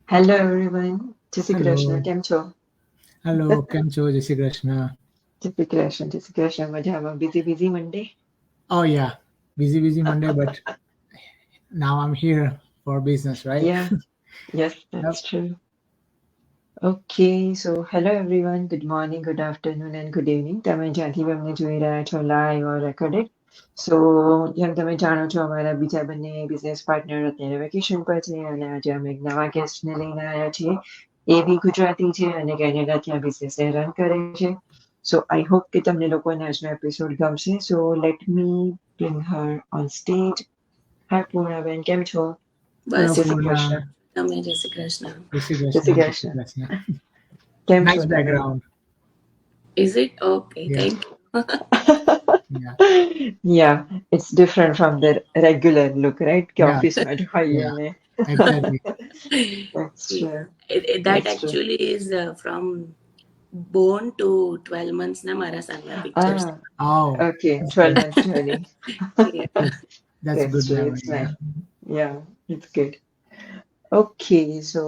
Hello everyone, જય Shri Krishna. Hello કેમ છો? હેલો કેમ છો? જય શ્રી કૃષ્ણ. જય શ્રી કૃષ્ણ, જય શ્રી કૃષ્ણ. મજામાં? Busy Monday? Oh yeah, busy Monday, but now I'm here for business, right? Yeah, yes, Yep. that's true. Okay, so hello everyone. Good morning, good afternoon and good evening. તમે જ્યાંથી બી અમને જોઈ રહ્યા છો લાઈવ ઓર રેકોર્ડેડ. સો જેમ તમે જાણો છો અમારા બીજા બંને બિઝનેસ પાર્ટનર અત્યારે વેકેશન પર છે અને આજે અમે એક નવા ગેસ્ટને લઈને આવ્યા છીએ. એ બી ગુજરાતી છે અને કેનેડાથી આ બિઝનેસને રન કરે છે. સો આઈ હોપ કે તમને લોકોને આજનો એપિસોડ ગમશે. So let me bring her on stage. Hi Purnaben, કેમ છો? Hello બસ જય શ્રી Purna. કૃષ્ણ. તમે જય શ્રી કૃષ્ણ. Jai Shri જય Shri Krishna, Jai Shri Krishna. Krishna. કેમ છો Nice તમે? background. Is it okay? Yeah, thank you. yeah, Yeah, it's different from the regular look, right? કે yeah, ઓફિસમાં જ હોઈએ yeah. અને Exactly. That's true. That That's true. actually is from born to 12 months ના મારા સાના pictures. Ah, Oh, okay, that's 12 good. months journey. That's that's That's good true. memory. It's Yeah. nice. Yeah, it's good. Okay, so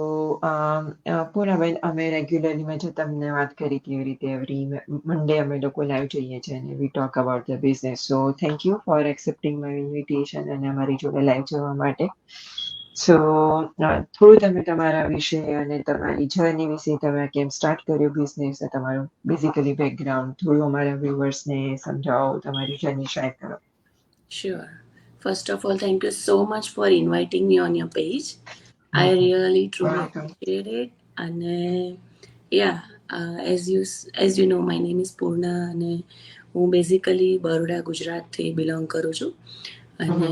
પૂર્ણાબેન, અમે regularly મેં જે તમને વાત કરી હતી એવી રીતે એવરી મંડે અમે લોકો લાઈવ જઈએ છીએ અને વી talk about the business. So thank you for accepting my invitation અને અમારી જોડે લાઈવ જવા માટે. સો થોડું તમે તમારા વિશે અને તમારી જર્ની વિશે તમે કેમ સ્ટાર્ટ કર્યું બિઝનેસ, તમારું બેઝિકલી બેકગ્રાઉન્ડ થોડું અમારા વ્યુઅર્સને સમજાવો, તમારી જર્ની શેર કરો. Sure. First of all, thank you so much for inviting me on your page. I No problem. really truly Welcome. appreciate it. And yeah, as you know, my name is Purna અને હું basically Baroda ગુજરાતથી belong કરું છું અને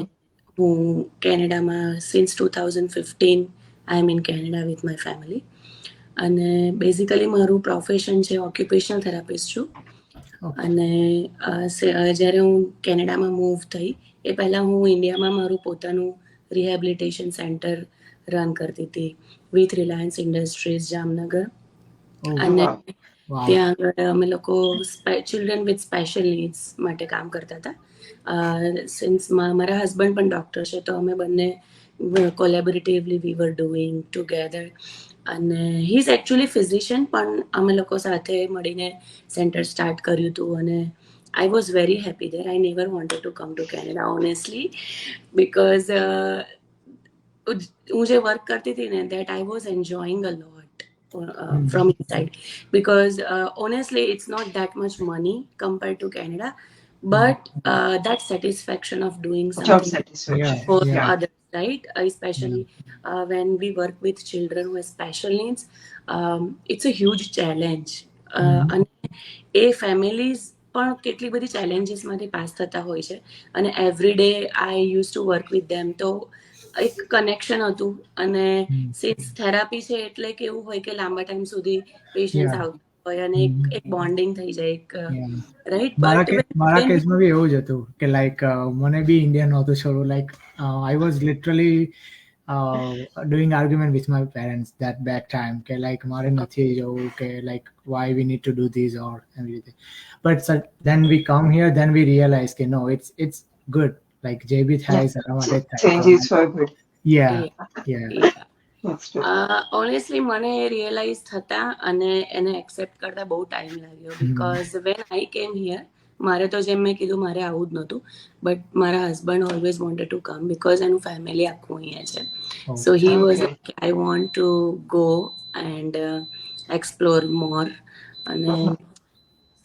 હું કેનેડામાં since 2015 I am in Canada with my family અને basically મારું પ્રોફેશન છે ઓક્યુપેશનલ થેરાપિસ્ટ છું Okay. અને જ્યારે હું કેનેડામાં મૂવ થઈ એ પહેલાં હું ઇન્ડિયામાં મારું પોતાનું રિહેબિલિટેશન સેન્ટર રન કરતી હતી with Reliance industries Jamnagar Oh, અને wow. ત્યાં આગળ અમે લોકો ચિલ્ડ્રન વિથ સ્પેશિયલ નીડ્સ માટે કામ કરતા હતા સિન્સ મારા હસબન્ડ પણ ડૉક્ટર છે તો અમે બંને કોલેબોરેટિવલી વી વર ડુઈંગ ટુગેધર અને હી ઇઝ એકચ્યુઅલી ફિઝિશિયન પણ અમે લોકો સાથે મળીને સેન્ટર સ્ટાર્ટ કર્યું હતું અને I was very happy there. I never wanted to come to Canada, honestly, because હું જે વર્ક કરતી હતી ને that I was enjoying a lot from inside because honestly it's not that much money compared to Canada, but that satisfaction of doing Job something Yeah, satisfaction. for yeah, others, right? yeah. Especially when we work with children who have special needs, it's a huge challenge. અને એ families પણ કેટલી બધી ચેલેન્જીસમાંથી pass થતા હોય છે અને every day I use to work with them તો એક કનેક્શન હતું અને સિન્સ થેરાપી છે એટલે કેવું હોય કે લાંબા ટાઈમ સુધી પેશન્ટ્સ Yeah. આવતા હોય અને એક બોન્ડિંગ થઈ જાય એક Yeah. રાઈટ મારા બટ મારા કેસમાં બી એવું જ હતું કે લાઈક મને બી ઇન્ડિયન નહોતું છોડવું like I was literally doing argument with my parents that back time કે like મારે નથી જવું કે like why we need to do this or everything but then we come here then we realize કે no it's good like જે બી થાય Yeah, સારા માટે જ થાય change તો is for good. yeah yeah That's true. Honestly મને realise થતા અને એને એક્સેપ્ટ કરતા બહુ ટાઈમ લાગ્યો બિકોઝ વેન આઈ કેમ હિયર મારે તો જેમ મેં કીધું મારે આવું જ નહોતું બટ મારા husband always wanted to come because એનું ફેમિલી આખું અહીંયા છે so he was Okay. I want to go and explore more અને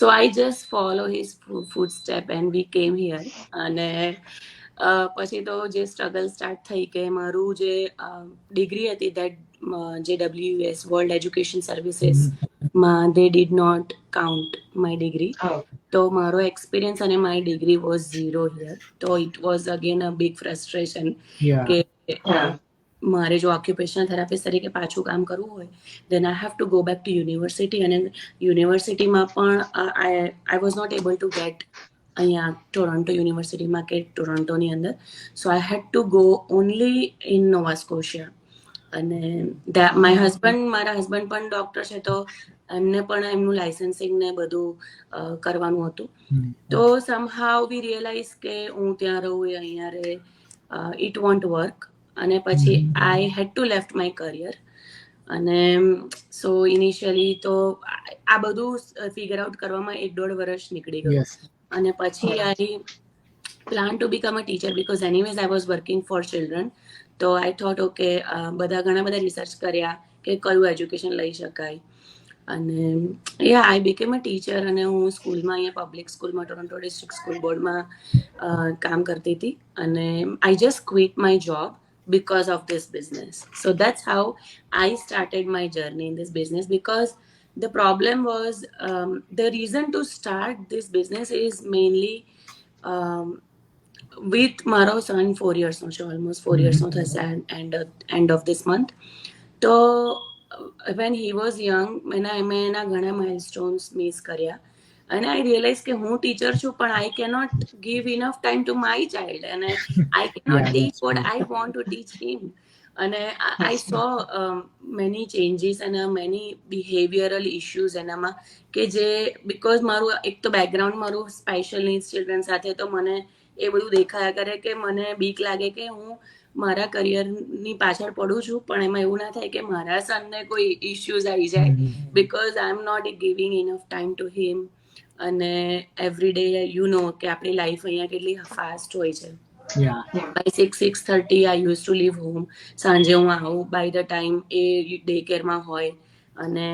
So I just follow his footstep and we came here. અને પછી તો જે સ્ટ્રગલ સ્ટાર્ટ થઈ કે મારું જે ડિગ્રી હતી દેટ જે WS વર્લ્ડ એજ્યુકેશન સર્વિસીસમાં they did not count my degree Oh, તો મારો એક્સપિરિયન્સ અને મારી ડિગ્રી વોઝ ઝીરો હિયર તો it was again a big frustration yeah કે yeah. મારે જો ઓક્યુપેશનલ થેરાપિસ્ટ તરીકે પાછું કામ કરવું હોય then I have to go back to university અને યુનિવર્સિટીમાં પણ I was not able to get અહીંયા ટોરોન્ટો યુનિવર્સિટીમાં કે ટોરોન્ટોની અંદર so I had to go only in Nova Scotia અને મારા હસબન્ડ પણ ડૉક્ટર છે તો એમને પણ એમનું લાઇસન્સિંગ ને બધું કરવાનું હતું તો સમહાવ વી રિયલાઇઝ કે હું ત્યાં રહું એ અહીંયા રહે ઇટ વોન્ટ વર્ક અને પછી આઈ had two left my career અને સો ઇનિશિયલી તો આ બધું ફિગર આઉટ કરવામાં 1.5 વર્ષ નીકળી ગયું. Yes. અને પછી આઈ plan to become a teacher because anyways I was working for children. તો I thought okay, ઘણા બધા રિસર્ચ કર્યા કે કયું એજ્યુકેશન લઈ શકાય. અને યા આઈ બીકેમ અ ટીચર અને હું સ્કૂલમાં અહીંયા પબ્લિક સ્કૂલમાં ટોરન્ટો ડિસ્ટ્રિક્ટ સ્કૂલ બોર્ડમાં કામ કરતી હતી. અને I just quit my job because of this business. So that's how I started my journey in this business, because the problem was the reason to start this business is mainly with મારો સન 4 yearsનો છે, almost 4 yearsનો થશે end of this month. તો when he was young મેં એના ઘણા milestones miss કર્યા. અને આઈ realise કે હું ટીચર છું પણ I cannot give enough time to my child અને I cannot teach what I want to teach him. અને આઈ સો મેની ચેન્જીસ અને મેની બિહેવિયરલ ઇશ્યુઝ એનામાં કે જે બિકોઝ મારું એક તો બેકગ્રાઉન્ડ મારું સ્પેશિયલ નીડ્સ ચિલ્ડ્રન સાથે, તો મને એ બધું દેખાયા કરે કે મને બીક લાગે કે હું મારા કરિયરની પાછળ પડું છું પણ એમાં એવું ના થાય કે મારા સનને કોઈ ઇશ્યુઝ આવી જાય because I am not giving enough time to him. અને એવરી ડે યુ નો કે આપણી લાઈફ અહીંયા કેટલી ફાસ્ટ હોય છે. By 6:30 I use to leave home. સાંજે હું આવું by the time a day કેરમાં હોય. અને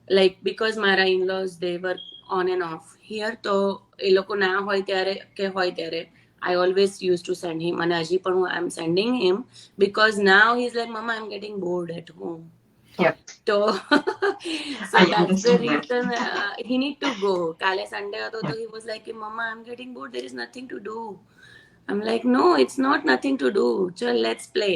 લાઈક બિકોઝ મારા inlaws they work on and of here, તો એ લોકો ના હોય ત્યારે કે હોય ત્યારે I always used to send him, and હજી પણ I'm sending him because now he's like, Mama, I'm getting bored at home. Yep. So that's the reason he need to go. કાલે Sunday હતો તો he was like, Mama, I'm getting bored. There is nothing to do. I'm like, no, it's not nothing to do. Chal, let's play.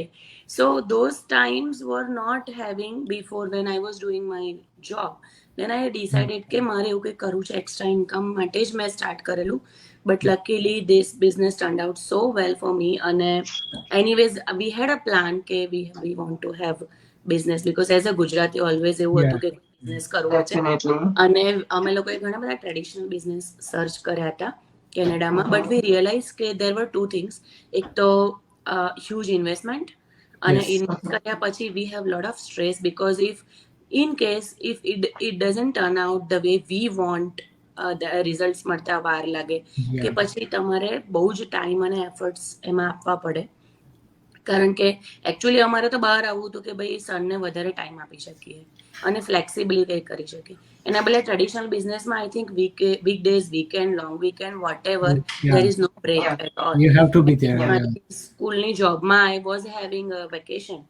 So those times were not having before when I was doing my job. Then I decided કે મારે એવું કંઈ કરવું છે, extra income માટે જ મેં start કરેલું. But luckily this business turned out so well for me. And anyways we had a plan કે we want to have business because as a Gujarati always એવું હતું કે બિઝનેસ કરવો છે. અને અમે લોકોએ ઘણા બધા ટ્રેડિશનલ બિઝનેસ સર્ચ કર્યા હતા કેનેડામાં. બટ વી રિયલાઇઝ કે there were two things. એક તો huge investment, અને ઇન્વેસ્ટ કર્યા પછી we have lot of stress because if it doesn't turn out the way we want, result મળતા વાર લાગે કે પછી તમારે બહુ જ ટાઈમ અને એફર્ટ્સ એમાં આપવા પડે. કારણ કે એકચ્યુઅલી અમારે તો બહાર આવવું હતું કે ભાઈ સનને વધારે ટાઈમ આપી શકીએ અને ફ્લેક્સિબિલી કંઈ કરી શકીએ. એના બદલે ટ્રેડિશનલ બિઝનેસમાં I think weekdays, weekend, long weekend, whatever, there is no break at all. You have to be there. સ્કૂલની જોબમાં આઈ વોઝ હેવિંગ વેકેશન,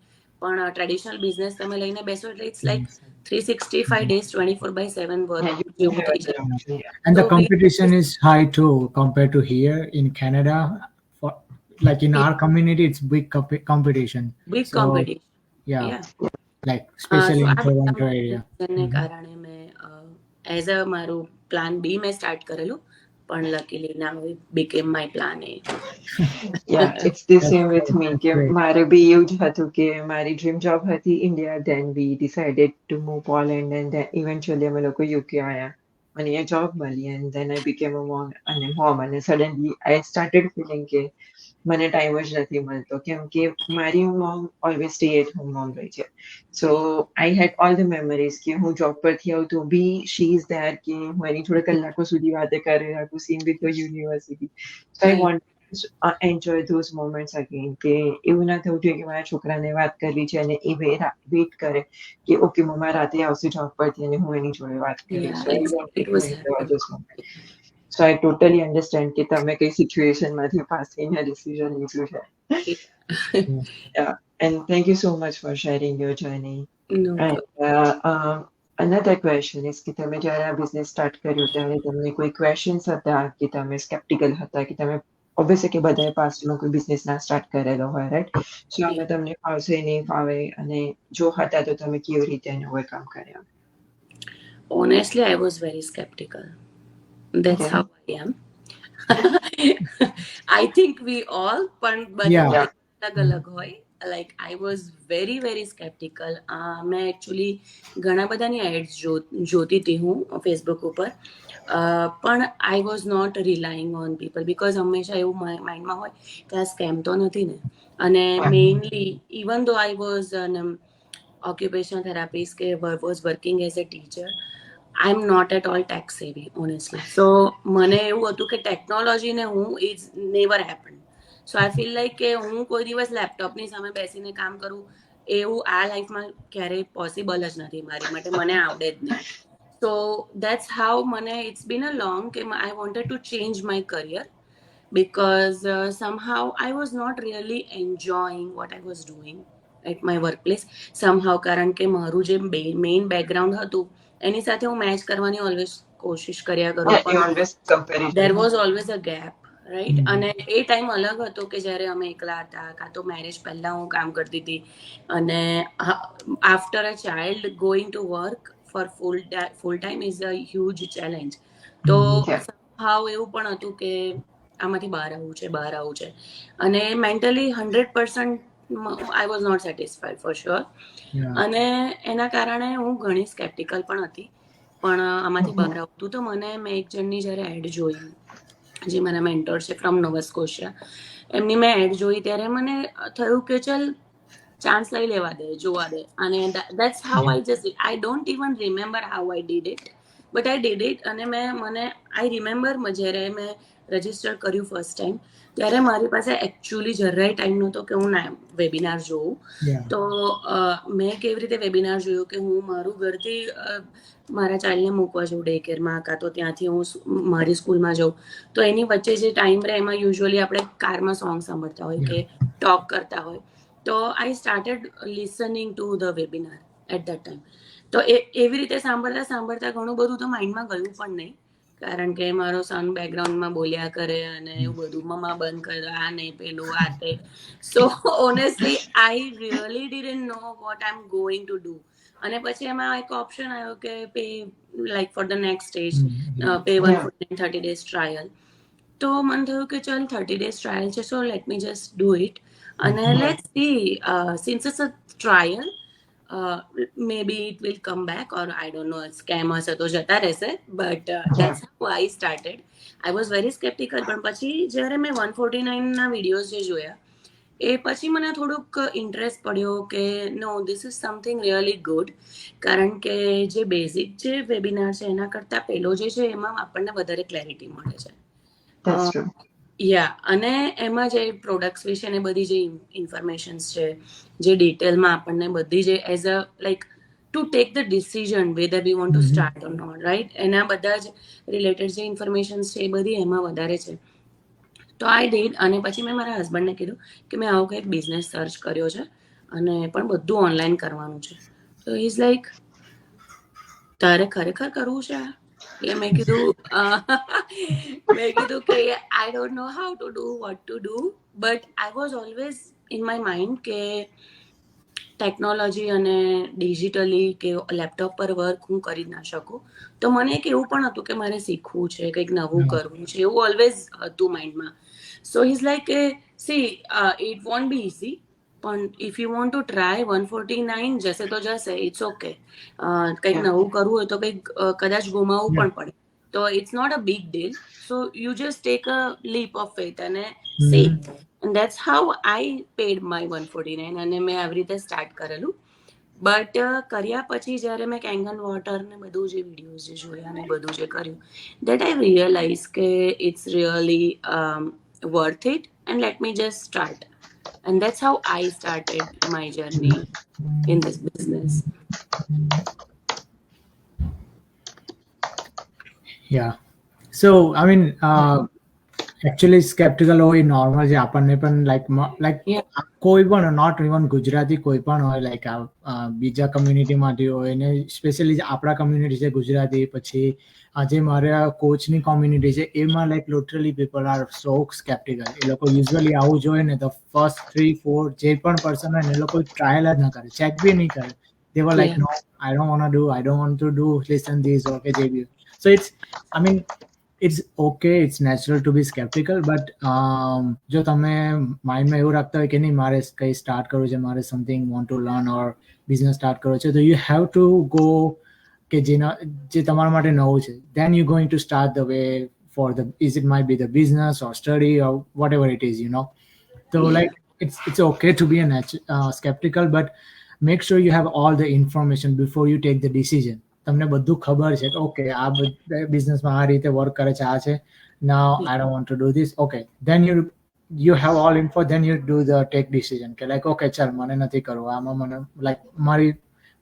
પણ ટ્રેડિશનલ બિઝનેસ તમે લઈને બેસો એટલે it's like 365 days 24/7 work. And the competition is high too compared to here in Canada. For like in our community, it's big competition. Big competition. Yeah. Like especially in Toronto area. એને કારણે મેં as a મારું plan બી મેં start કરેલું, પણ luckily now it became my plan A. Yeah, it's the same with me. કે મારે બી એવું જ હતું કે મારી ડ્રીમ જોબ હતી India, then we decided to move Poland and then eventually અમે લોકો UK આવ્યા અને એ જોબ મળી and then I became a mom and suddenly I started feeling કે મને ટાઈમ જ નથી મળતો કેમ કે મારી mom always stay at home mom રહી છે. So I had all the memories કે હું જોબ પરથી આવું તો બી શી ઇઝ ધેર કે હું એની જોડે કલાકો સુધી વાતે કરી રાખું, scene with the university. So I want enjoy those moments again કે એવું ના થવું જોઈએ કે મારા છોકરાને વાત કરવી છે અને એ વેઇટ કરે કે ઓકે મમ્મા રાતે આવશે જોબ પરથી અને હું એની જોડે વાત કરીશ. So I totally understand કે તમે કઈ સિચ્યુએશન માંથી પાસ થઈને ડિસિઝન લીધું છે. Yeah, and thank you so much for sharing your journey. No. And another question is કે તમે જ્યારે આ બિઝનેસ સ્ટાર્ટ કર્યું ત્યારે તમને કોઈ ક્વેશ્ચન્સ હતા કે તમે સ્કેપ્ટિકલ હતા કે તમે ઓબ્વિયસલી કે બધાએ પાસ્ટમાં કોઈ બિઝનેસ ના સ્ટાર્ટ કરેલો હોય, રાઈટ? સો આમાં તમને ફાવશે નહીં ફાવે અને જો હતા તો તમે કેવી રીતે એને ઓવરકમ કર્યા? Honestly, I was very skeptical. That's how I am. I think we all, but અલગ હોય. Like I was very very skeptical. મેં actually ઘણા બધાની એડ્સ જોતી હતી હું ફેસબુક ઉપર, પણ I was not relying on people because હંમેશા એવું માઇન્ડમાં હોય કે આ સ્કેમ તો નથી ને. અને મેઇનલી ઇવન ધો I was occupational therapist કે was working as a teacher, I'm not at all tech savvy, honestly. So મને એવું હતું કે ટેકનોલોજી ને હું is never happen. So I feel like કે હું કોઈ દિવસ લેપટોપની સામે બેસીને કામ કરું એવું આ લાઈફમાં ક્યારેય પોસિબલ જ નથી મારી માટે, મને આવડે જ નહીં. સો દેટ્સ હાઉ મને ઇટ્સ બીન અ લોંગ કે I wanted to change my career because somehow I was not really enjoying what I was doing at my workplace. Somehow કારણ કે મારું જે મેઇન બેકગ્રાઉન્ડ હતું એની સાથે હું મેચ કરવાની ઓલવેઝ કોશિશ કર્યા કરું, Yeah, you પણ always comparison. there was always a gap, right. અને એ ટાઈમ અલગ હતો કે જ્યારે અમે એકલા હતા, કાં તો મેરેજ પહેલા હું કામ કરતી હતી, અને after a child going to work four full time is a huge challenge. તો હાવ એવું પણ હતું કે આમાંથી બહાર આવવું છે, અને mentally 100% I was not satisfied for sure. અને એના કારણે હું ઘણી સ્કેપ્ટિકલ પણ હતી, પણ આમાંથી બહાર આવતું તો મને મેં એક જણની જ્યારે એડ જોઈ, જે મારા મેન્ટર છે ફ્રોમ નોવા સ્કોશિયા, એમની મેં એડ જોઈ ત્યારે મને થયું કે ચલ ચાન્સ લઈ લેવા દે, જોવા દે. અને that's how I don't even remember how I did it, but I did it. અને આઈ રિમેમ્બર જ્યારે મેં રજિસ્ટર કર્યું ફર્સ્ટ ટાઈમ, ત્યારે મારી પાસે એકચ્યુઅલી જરાય ટાઈમ નહોતો કે હું વેબિનાર જોઉં. તો મેં કેવી રીતે વેબિનાર જોયું કે હું મારું ઘરથી મારા ચાઇલ્ડને મૂકવા જાઉં ડે કેરમાં, કાં તો ત્યાંથી હું મારી સ્કૂલમાં જાઉં, તો એની વચ્ચે જે ટાઈમ રહે એમાં યુઝ્યુઅલી આપણે કારમાં સોંગ સાંભળતા હોય કે ટોક કરતા હોય. તો I started listening to the webinar at that time. તો એવી રીતે સાંભળતા ઘણું બધું તો માઇન્ડમાં ગયું પણ નહીં, કારણ કે મારો સન બેકગ્રાઉન્ડમાં બોલ્યા કરે અને એવું બધું, મમ્મા બંધ કરે, આ નહીં પેલું આ તે. So honestly I really didn't know what I am going to do. અને પછી એમાં એક ઓપ્શન આવ્યો કે pay like for the next stage, pay 130 days trial. તો મને થયું કે ચલ 30 days ટ્રાયલ છે, so let me just do it. અને let's see, since it's a trial, maybe it will come back, or I don't know, scam હશે તો જતા રહેશે. But that's how I started. I was very skeptical, પણ પછી જ્યારે મેં 149 ના વિડીયોઝ જે જોયા, એ પછી મને થોડુંક ઇન્ટરેસ્ટ પડ્યો કે no, this is something really good. કારણ કે જે બેઝિક જે વેબિનાર છે એના કરતાં પેલો જે છે એમાં આપણને વધારે ક્લેરિટી મળે છે. That's true. અને એમાં જે પ્રોડક્ટ્સ વિશેની બધી જે ઇન્ફોર્મેશન્સ છે, જે ડિટેલમાં આપણને બધી જે as a like to take the decision whether we want to start or not, right, એના બધા જ રિલેટેડ જે ઇન્ફોર્મેશન્સ છે એ બધી એમાં વધારે છે. તો આઈ ડીડ. અને પછી મેં મારા હસબન્ડને કીધું કે મેં આવો કંઈક બિઝનેસ સર્ચ કર્યો છે અને પણ બધું ઓનલાઈન કરવાનું છે. તો ઇઝ લાઈક, તારે ખરેખર કરવું છે? એટલે મેં કીધું કે I don't know how to do vote to do, but I was always in my mind કે ટેકનોલોજી અને ડિજિટલી કે લેપટોપ પર વર્ક હું કરી ના શકું. તો મને એક એવું પણ હતું કે મારે શીખવું છે, કંઈક નવું કરવું છે, એવું ઓલવેઝ હતું માઇન્ડમાં. સો ઇઝ લાઈક કે see, it won't be easy, પણ if you want to try 149 જશે તો જશે, ઇટ્સ ઓકે. કંઈક નવું કરવું હોય તો કંઈક કદાચ ગુમાવવું પણ પડે, તો it's not a big deal. So you just take a leap of faith અને see. And that's how I paid my 149, અને મેં આવી રીતે સ્ટાર્ટ કરેલું. બટ કર્યા પછી જ્યારે મેં કેંગન વોટર ને બધું જે વિડીયોઝ જે જોયા ને બધું જે કર્યું, દેટ આઈ રિયલાઇઝ કે it's really worth it, and let me just start. And that's how I started my journey in this business. Yeah. So, I mean, actually skeptical હોય નોર્મલ છે આપણને પણ, લાઈક કોઈ પણ, નોટ ઇવન ગુજરાતી, કોઈ પણ હોય, લાઈક બીજા કમ્યુનિટીમાંથી હોય ને, સ્પેશિયલી આપણા કમ્યુનિટી છે ગુજરાતી, પછી જે મારા કોચની કોમ્યુનિટી છે એમાં like literally people are so skeptical. એ લોકો યુઝ્યુઅલી આવું જોઈએ ને તો ફર્સ્ટ 3-4 જે પણ પર્સન હોય ને એ લોકો ટ્રાયલ જ ના કરે, ચેક બી નહીં કરે. They were like, no, I don't want to do listen this or કે જે બી. So I mean, it's okay, it's natural to be skeptical, but જો તમે માઇન્ડમાં એવું રાખતા હોય કે નહીં મારે કંઈ સ્ટાર્ટ કરવું છે, મારે something want to learn or business start કરવો છે, તો યુ હેવ ટુ ગો કે જે તમારા માટે નવું છે, then you going to start the way for the, it might be the business or study or whatever it is, you know. So like it's okay to be a skeptical, but make sure you have all the information before you take the decision. તમને બધું ખબર છે કે okay આ બિઝનેસમાં આ રીતે work કરે છે, આ છે. Now I don't want to do this. Okay, then you have all info, then you do the take decision કે like okay ચાલ મને નથી કરવું આમાં, મને like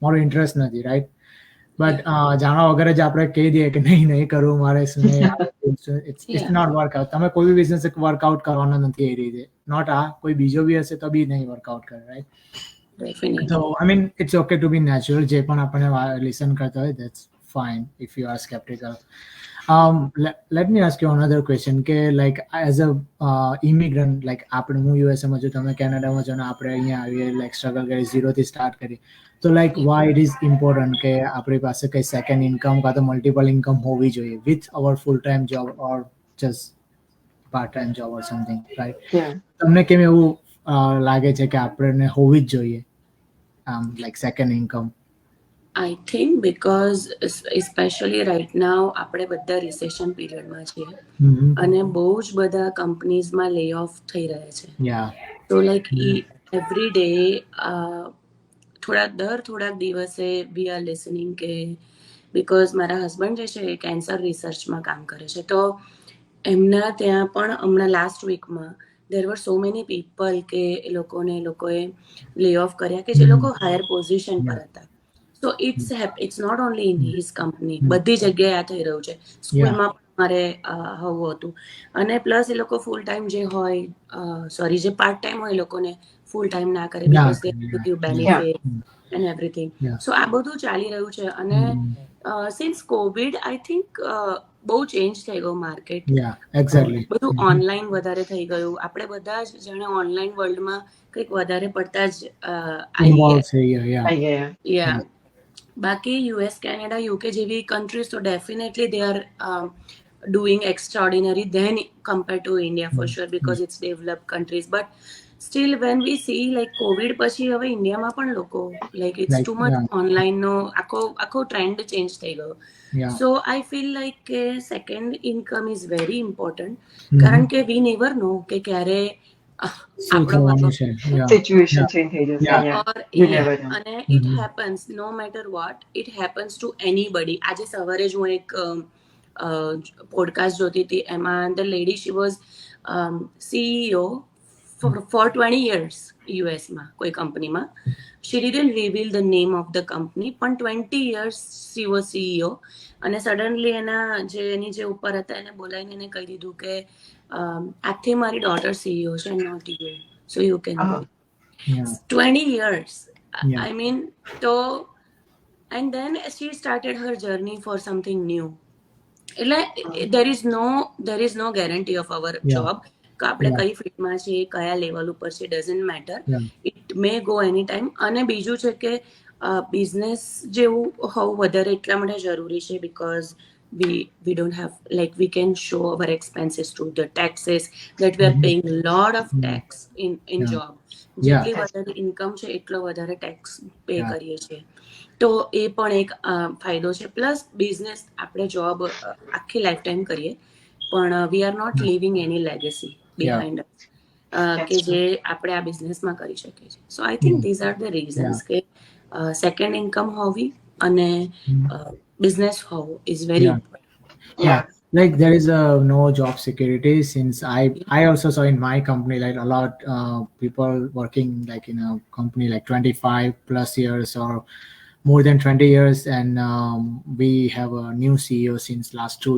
મારો ઇન્ટરેસ્ટ નથી, રાઈટ? બટ જાણવા વગર જ આપણે કહી દઈએ કે નહીં કરવું મારે, ઇટ્સ નોટ વર્કઆઉટ. તમે કોઈ બી બિઝનેસ વર્કઆઉટ કરવાનો નથી એ રીતે, નોટ આ કોઈ બીજો બી હશે તો બી નહીં વર્કઆઉટ કરે, right? Definitely. So I mean it's okay to be natural. જે પણ આપણને લિસન કરતા હોય that's fine if you are skeptical. Let me ask you another question કે like as a immigrant, like આપણે હું USA માં છું, તમે કેનેડામાં છો ને આપણે અહીંયા આવીએ like struggle કરી 0 થી સ્ટાર્ટ કરી, તો like why it is important કે આપણી પાસે કઈ સેકન્ડ ઇન્કમ કાં તો મલ્ટિપલ ઇન્કમ હોવી જોઈએ with our full time job or just part time job or something, right? Yeah. તમને કેમ એવું લાગે છે કે આપણને હોવી જ જોઈએ like second income? I think because especially right now આપણે બધા રિસેશન પિરિયડમાં છીએ અને બહુ જ બધા કંપનીઝમાં લે ઓફ થઈ રહ્યા છે. Yeah. So like every day થોડાક દિવસે we are listening કે because મારા હસબન્ડ જે છે એ કેન્સર રિસર્ચમાં કામ કરે છે, તો એમના ત્યાં પણ હમણાં લાસ્ટ વીકમાં there were so many people કે એ લોકોએ લે ઓફ કર્યા કે જે લોકો હાયર પોઝિશન પર હતા. So it's not only in his company, બધી જગ્યાએ આ થઈ રહ્યું છે. સ્કૂલમાં પણ મારે આવું હતું, અને પ્લસ એ લોકો ફૂલ ટાઈમ જે હોય જે પાર્ટ ટાઈમ હોય એ લોકોને ફૂલ ટાઈમ ના કરે because they have to give benefit and everything. So આ બધું ચાલી રહ્યું છે, અને since COVID I think બહુ ચેન્જ થઈ ગયું માર્કેટ. બધું ઓનલાઈન વધારે થઈ ગયું, આપણે બધા જ જાણે ઓનલાઈન વર્લ્ડમાં કંઈક વધારે પડતા જ આવી ગયા. બાકી US, Canada, UK જેવી countries તો definitely they are doing extraordinary than compared to India for sure because it's developed countries. But still when we see like COVID પછી હવે ઇન્ડિયામાં પણ લોકો like it's too much online નો આખો trend change થઈ ગયો. So I feel like second income is very important કારણ કે we never know કે ક્યારે situation change થઈ જશે. અને it happens no matter what, it happens to anybody. આજે સવારે જ હું એક પોડકાસ્ટ જોતી હતી, એમાં the lady she was CEO for 20 years US માં કોઈ કંપનીમાં. She didn't reveal the name of the company, પણ 20 years she was CEO, અને સડનલી એની જે ઉપર હતા એને બોલાવીને એને કહી દીધું કે આજથી મારી ડોટર CEO છે, not you, so you can go. 20 years. I mean, so and then she started her journey for something new. There is no guarantee of our job. આપણે કઈ ફિલ્ડમાં છીએ, કયા લેવલ ઉપર છે, doesn't matter, it may go any time. અને બીજું છે કે બિઝનેસ જેવું હોવું વધારે એટલા માટે જરૂરી છે because we don't have like we can show our expenses to the taxes that we are paying a lot of tax in job. જેટલી વધારે ઇન્કમ છે એટલો વધારે ટેક્સ પે કરીએ છીએ, તો એ પણ એક ફાયદો છે. પ્લસ બિઝનેસ આપણે જોબ આખી લાઈફ ટાઈમ કરીએ પણ we are not living any legacy behind કે જે આપણે આ બિઝનેસમાં કરી શકીએ છીએ. So I think these are the reasons કે સેકન્ડ ઇન્કમ હોવી અને business howe is very important. Like there is no job security, since I also saw in my company like a lot people working like in a company like 25 plus years or more than 20 years, and we have a new CEO since last 2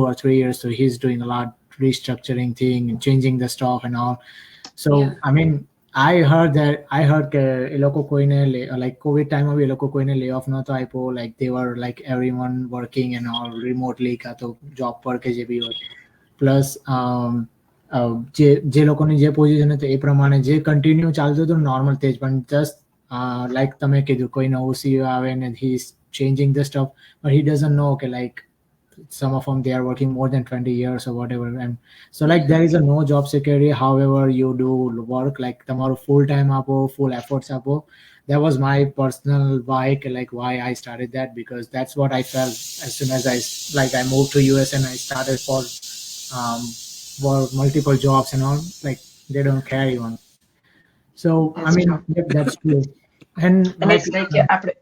or 3 years, so he's doing a lot restructuring thing and changing the stock and all. So I mean I heard કે એ લોકો કોઈને like COVID time માં બી એ લોકો કોઈને lay off નહોતો આપ્યો, like they were like everyone working and all remotely કાં તો job પર કે જે બી હોય. પ્લસ જે લોકોની જે પોઝિશન હતી એ પ્રમાણે જે કન્ટિન્યુ ચાલતું હતું નોર્મલ તે જ, પણ જસ્ટ like તમે કીધું કોઈ નવું CEO આવે and he is changing the stuff, but he doesn't know કે like some of them they are working more than 20 years or whatever, and so like there is a no job security however you do work, like tomorrow full time apo, full efforts apo. That was my personal why I started that, because that's what I felt as soon as I moved to US and I started for multiple jobs and all, like they don't care even. So that's I mean that's true. And And it's like કે આપણે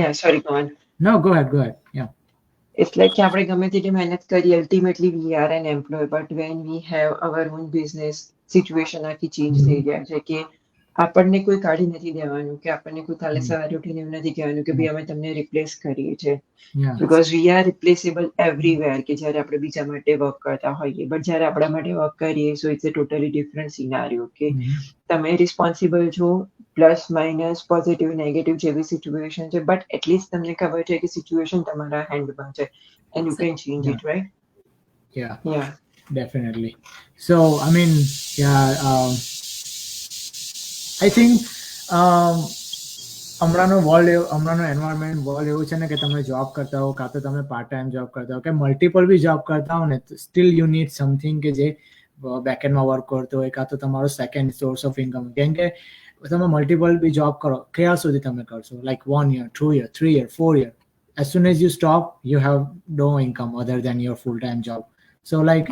yeah, sorry, go on. No, go ahead. Yeah. It's like કે આપણે ગમે તેટલી મહેનત કરીએ, ultimately we are an employee, but when we have our own business, situation આખી change થઈ જાય છે કે આપણને કોઈ કાઢી નથી દેવાનું, કે આપણને કોઈ કાલે સવારે ઉઠીને એવું નથી કહેવાનું કે ભાઈ અમે તમને રિપ્લેસ કરીએ છે. Yeah. Because we are replaceable everywhere કે જ્યારે આપણે બીજા માટે વર્ક કરતા હોઈએ, બટ જ્યારે આપણા માટે વર્ક કરીએ so it's a totally different scenario કે તમે રિસ્પોન્સિબલ છો, પ્લસ માઇનસ પોઝિટિવ નેગેટિવ જેવી સિચ્યુએશન છે, બટ એટલીસ્ટ તમને ખબર છે કે સિચ્યુએશન તમારા હેન્ડમાં છે and you can change it, right? Yeah, definitely. So I mean, I think હમણાંનો એન્વાયરમેન્ટ વર્લ્ડ એવું છે ને કે તમે જોબ કરતા હો, કાં તો તમે પાર્ટ ટાઈમ જોબ કરતા હો, કે મલ્ટિપલ બી જોબ કરતા હો ને, સ્ટીલ યુ નીડ સમથિંગ કે જે બેકએન્ડમાં વર્ક કરતો હોય, કાં તો તમારો સેકન્ડ સોર્સ ઓફ ઇન્કમ. કેમ કે તમે મલ્ટિપલ બી જોબ કરો, ક્યાં સુધી તમે કરશો? Like 1 year, 2 year, 3 year, 4 year. As soon as you stop, you have no income other than your full-time job. So like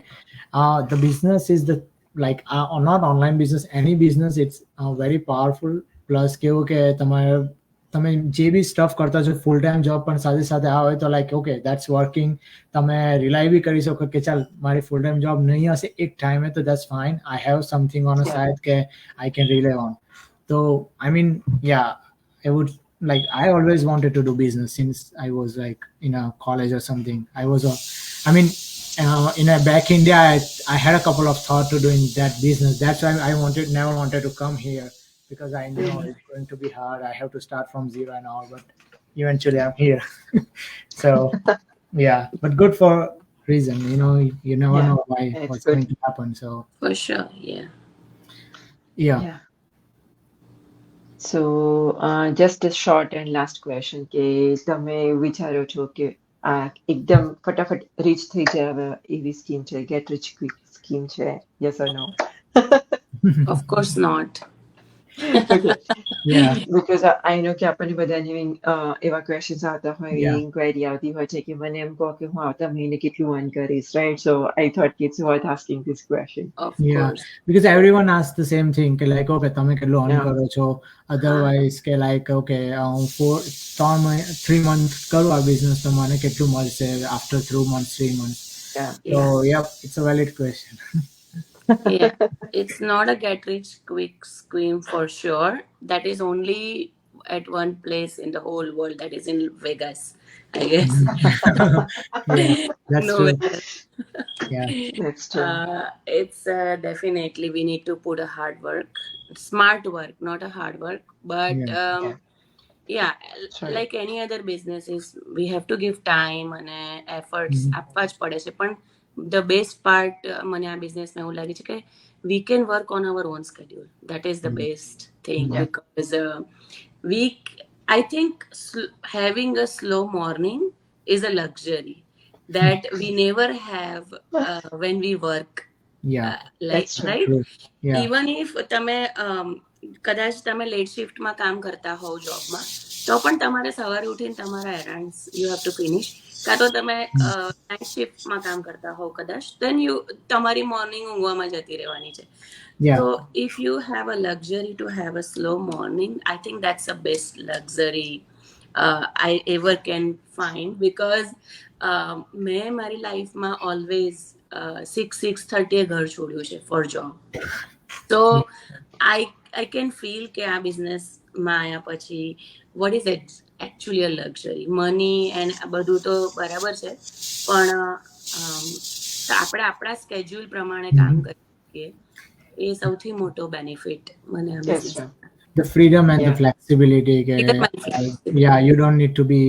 the business is the like not online business, any business, it's very powerful. Plus કેવું કે તમે જે બી stuff કરતા છો full time job પણ સાથે સાથે આ હોય તો લાઈક ઓકે દેટ્સ વર્કિંગ, તમે રિલાય બી કરી શકો કે ચાલ મારી ફૂલ ટાઈમ જોબ નહીં હશે એક ટાઈમે તો that's fine, I have something on a side કે આઈ કેન રિલે ઓન. તો I mean I would like I always wanted to do business since I was like in a college or something. In a back India, I had a couple of thoughts to doing that business. That's why I never wanted to come here, because I knew it's going to be hard. I have to start from zero and all, but eventually I'm here. So yeah, but good for reason. You never know why what's going to happen. So For sure, yeah. So just a short and last question કે તમે વિચારો છો કે આ એકદમ ફટાફટ rich થઈ જાય એવી સ્કીમ છે, ગેટ રિચ ક્વિક સ્કીમ છે, yes or no? of course not. Okay. Yeah. Because I know કે આપણને બધાને એવા ક્વેશ્ચન્સ આવતા હોય, ઇન્ક્વાયરી આવતી હોય છે કે મને એમ કહો કે હું આવતા મહિને કેટલું અર્ન કરીશ, right? So I thought it's worth asking this question. Of course. Because everyone asks the same thing કે like okay તમે કેટલું અર્ન કરો છો, otherwise કે like okay 3 months કરું આ બિઝનેસ તો મને કેટલું મળશે after 2 months 3 months. So it's a valid question. Yeah, it's not a get rich quick scheme for sure. That is only at one place in the whole world, that is in Vegas, I guess. That's true. That's true. It's definitely we need to put a hard work, smart work, not a hard work, but like any other businesses, we have to give time and efforts આપવા જ પડે છે. પણ the best part મને આ બિઝનેસમાં એવું લાગે છે કે we can work on our own schedule. That is the best thing, because I think having a slow morning is a luxury that we never have when we work. Like, right? Even if તમે કદાચ તમે late શિફ્ટમાં કામ કરતા હોવ જોબમાં, તો પણ તમારે સવારે ઉઠીને તમારા એરન્ડ્સ યુ હેવ ટુ ફિનિશ. કાં તો તમે નાઇટ શિફ્ટમાં કામ કરતા હોવ કદાચ, then તમારી મોર્નિંગ ઊંઘવામાં જતી રહેવાની છે. So if you have a luxury to have a slow morning, I think that's the best luxury I ever can find, because મેં મારી લાઈફમાં ઓલવેઝ 6:30 ઘર છોડ્યું છે for job. So I can feel કે આ બિઝનેસમાં આવ્યા પછી what is it actually a luxury. Money and આ બધું તો બરાબર છે, પણ આપણે આપણા સ્કેડ્યુલ પ્રમાણે કામ કરી શકીએ, એ સૌથી મોટો બેનિફિટ મને આ business. The freedom and the flexibility. You don't need to be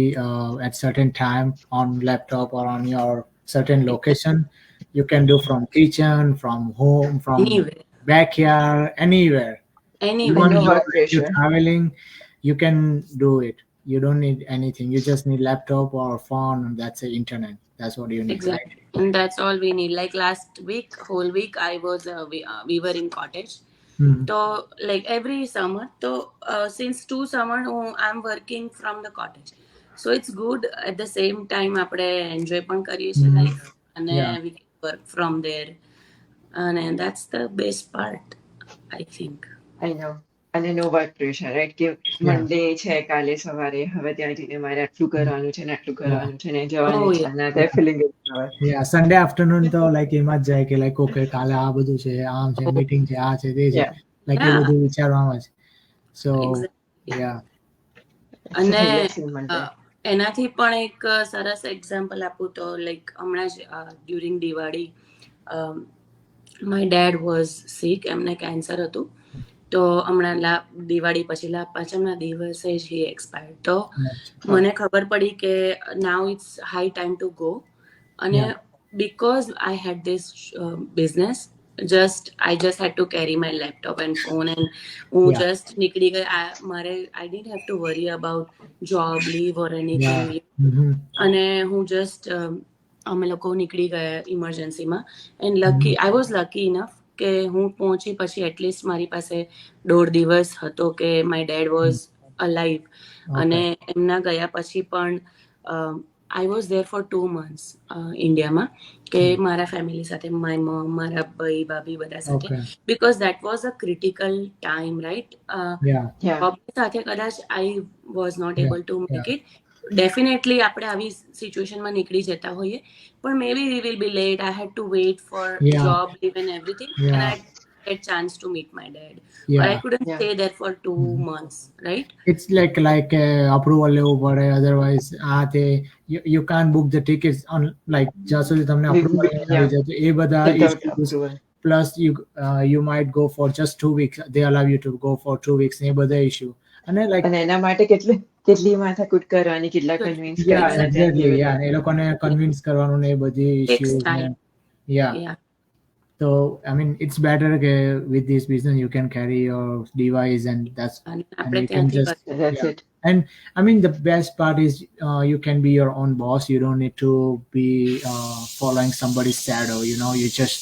at certain time on laptop or on your certain location. You can do from kitchen, from home, from anywhere, backyard, anywhere. No work pressure. You're traveling, you can do it. You don't need anything. You just need laptop or phone, and that's the internet. That's what you need. Exactly. Right? And that's all we need. Like last week, whole week, I was we were in cottage. So like every summer, so since 2 summers I'm working from the cottage, so it's good. At the same time આપણે enjoy પણ કરીએ છીએ life, and we can work from there, and that's the best part, I think. I know. અને નો work pressure right કે મંડે છે કાલે સવારે હવે ત્યાં જઈને મારે આટલું કરવાનું છે ને આટલું કરવાનું છે ને જવાની Oh, ઈચ્છા ના થાય ફિલિંગ આવે સન્ડે આફ્ટરનૂન તો લાઈક એમાં જ જાય કે લાઈક ઓકે કાલે આ બધું છે, આમ છે, મીટિંગ છે, આ છે, તે છે, Yeah. લાઈક એ Yeah. બધું વિચારવામાં જ. સો Exactly. યા So, અને yes, in Monday. એનાથી પણ એક સરસ એક્ઝામ્પલ આપું તો લાઈક હમણાં જ during Diwali my dad was sick, એમને કેન્સર હતું. તો હમણાં દિવાળી પછી લાભ પાંચમના દિવસે જ હી એક્સપાયર્ડ. તો મને ખબર પડી કે now it's high time to go. અને because I had this business, I just had to carry my laptop and phone and હું Yeah. just નીકળી ગઈ. I didn't have to worry about job leave or anything. અને હું just અમે લોકો નીકળી ગયા ઇમરજન્સીમાં. And I was lucky enough કે હું પહોંચી પછી એટલીસ્ટ મારી પાસે 1.5 દિવસ હતો કે માય ડેડ વોઝ અલાઇવ. અને એમના ગયા પછી પણ I was there four 2 months ઇન્ડિયામાં, કે મારા ફેમિલી સાથે, માય મમ, મારા ભાઈ ભાભી બધા સાથે, because that was a critical time, right? સાથે કદાચ I was not able to make it. Definitely આપણે આવી સિચ્યુએશનમાં નીકળી જતા હોઈએ, પણ maybe we will be late. I had to wait for job leave and everything, and I get chance to meet my dad, but I couldn't stay there for 2 months, right? It's like approval લેવું પડે, otherwise you can't book the tickets on like જ્યાં સુધી તમને approval આવી જાય તો એ બધા issues, plus you might go for just 2 weeks, they allow you to go for 2 weeks, એ બધા issue. અને એના માટે કેટલી માથાકૂટ કરવાની, કેટલા કન્વિન્સ કરવાના, એ લોકોને કન્વિન્સ કરવાનું ને એ બધી ઇશ્યુઝ ને So I mean, it's better with this business you can carry your device and and you can just that's it. And I mean, the best part is you can be your own boss. You don't need to be following somebody's shadow. You know, you just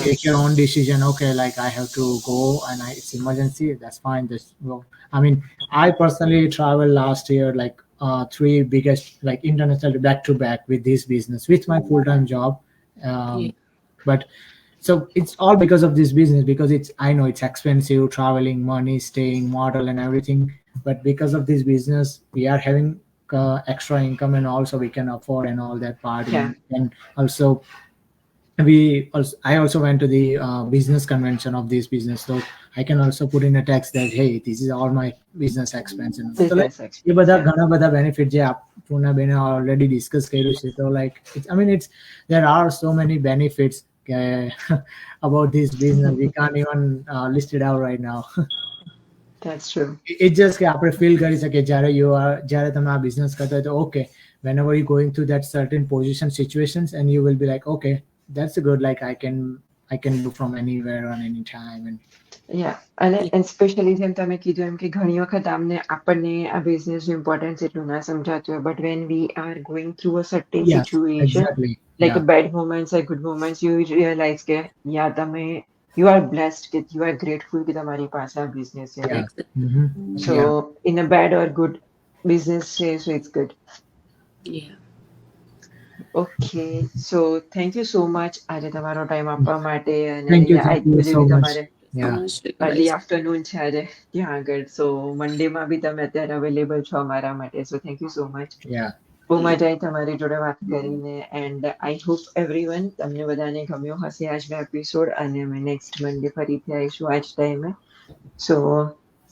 take your own decision. Okay, like I have to go and it's emergency. That's fine. I mean, I personally traveled last year like 3 biggest like international back to back with this business with my full-time job. But so it's all because of this business, because I know it's expensive, traveling, money, staying, model and everything, but because of this business we are having extra income, and also we can afford and all that part. And also I also went to the business convention of this business, so I can also put in a text that hey, this is all my business expense. So like ये બધા ઘણા બધા benefit જે પૂર્ણા બેને already discuss કર્યું છે. So like there are so many benefits about this business. We can't even list it out right now. That's true. It's just કે આપણે feel કરી શકીએ જ્યારે તમે આ business કરતા હોય તો okay, whenever you're going through that certain position situations, and you will be like okay, that's good, like I can do from anywhere on any time. And અને સ્પેશિયલી જેમ તમે કીધું એમ કે ઘણી વખત આપણને આ બિઝનેસનું ઇમ્પોર્ટન્સ એટલું ના સમજાતું હોય, but when we are going through a certain situation like a bad moments or good moments, you realize કે you are blessed, that you are grateful કે તમારી પાસે આ business છે, right? So in a bad or good business છે, so it's good. Okay, so thank you so much આજે તમારો time આપવા માટે. અને thank you so much. early afternoon છે આજે ત્યાં આગળ, so મંડે માં બી તમે અત્યારે અવેલેબલ છો અમારા માટે, so thank you so much. બહુ મજા આવી તમારી જોડે વાત કરીને, એન્ડ આઈ હોપ એવરીવન તમને બધાને ગમ્યો હશે આજનો એપિસોડ, અને અમે નેક્સ્ટ મંડે ફરીથી આવીશું આ જ ટાઈમે. સો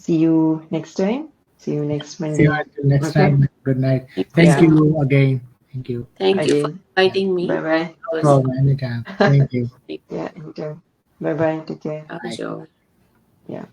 see you next time. See you next Monday. See you next time. Good night. Thank you again. Thank you. Thank you for inviting me. Bye bye. No problem, anytime. Thank you. Anytime. Bye bye. Take care. Sure. Yeah.